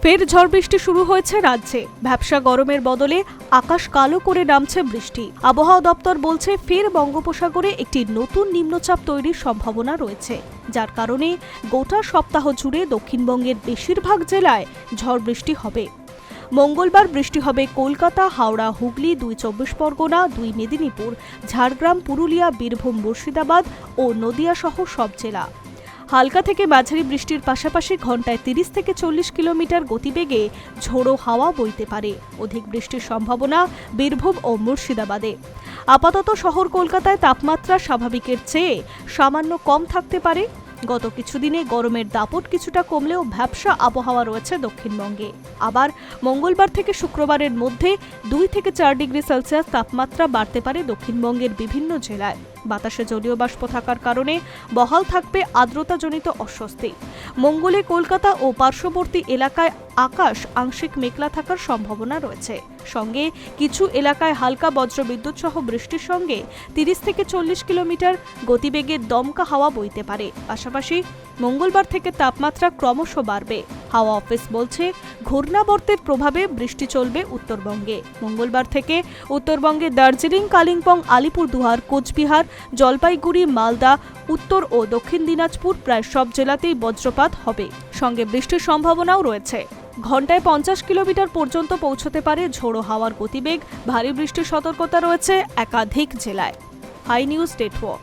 ফের ঝড় বৃষ্টি শুরু হয়েছে রাজ্যে। ভ্যাপসা গরমের বদলে আকাশ কালো করে নামছে বৃষ্টি। আবহাওয়া দপ্তর বলছে ফের বঙ্গোপসাগরে একটি নতুন নিম্নচাপ তৈরির সম্ভাবনা রয়েছে, যার কারণে গোটা সপ্তাহ জুড়ে দক্ষিণবঙ্গের বেশিরভাগ জেলায় ঝড় বৃষ্টি হবে। মঙ্গলবার বৃষ্টি হবে কলকাতা, হাওড়া, হুগলি, 2 চব্বিশ পরগনা, 2 মেদিনীপুর, ঝাড়গ্রাম, পুরুলিয়া, বীরভূম, মুর্শিদাবাদ ও নদিয়া সহ সব জেলা। হালকা থেকে মাঝারি বৃষ্টির পাশাপাশি ঘন্টায় 30 থেকে 40 কিলোমিটার গতিবেগে ঝোড়ো হাওয়া বইতে পারে। অধিক বৃষ্টির সম্ভাবনা বীরভূম ও মুর্শিদাবাদে। আপাতত শহর কলকাতায় তাপমাত্রা স্বাভাবিকের চেয়ে সামান্য কম থাকতে পারে। গত কিছুদিনে গরমের দাপট কিছুটা কমলেও ভ্যাপসা আবহাওয়া রয়েছে দক্ষিণবঙ্গে। আবার মঙ্গলবার থেকে শুক্রবারের মধ্যে 2 থেকে 4 ডিগ্রি সেলসিয়াস তাপমাত্রা বাড়তে পারে দক্ষিণবঙ্গের বিভিন্ন জেলায়। বাতাসে জলীয় বাষ্প থাকার কারণে বহাল থাকবে আর্দ্রতাজনিত অস্বস্তি। মঙ্গলে কলকাতা ও পার্শ্ববর্তী এলাকায় আকাশ আংশিক মেঘলা থাকার সম্ভাবনা রয়েছে। সঙ্গে কিছু এলাকায় হালকা বজ্রবিদ্যুৎ সহ বৃষ্টির সঙ্গে 30 থেকে 40 কিলোমিটার গতিবেগে দমকা হাওয়া বইতে পারে। পাশাপাশি মঙ্গলবার থেকে তাপমাত্রা ক্রমশ বাড়বে। হাওয়া অফিস বলছে ঘূর্ণাবর্তের প্রভাবে বৃষ্টি চলবে উত্তরবঙ্গে। মঙ্গলবার থেকে উত্তরবঙ্গে দার্জিলিং, কালিম্পং, আলিপুরদুয়ার, কোচবিহার, জলপাইগুড়ি, মালদা, উত্তর ও দক্ষিণ দিনাজপুর প্রায় সব জেলাতেই বজ্রপাত হবে। সঙ্গে বৃষ্টির সম্ভাবনাও রয়েছে। ঘন্টায় 50 কিলোমিটার পর্যন্ত পৌঁছতে পারে ঝোড়ো হাওয়ার গতিবেগ। ভারী বৃষ্টির সতর্কতা রয়েছে একাধিক জেলায়। Hi news network.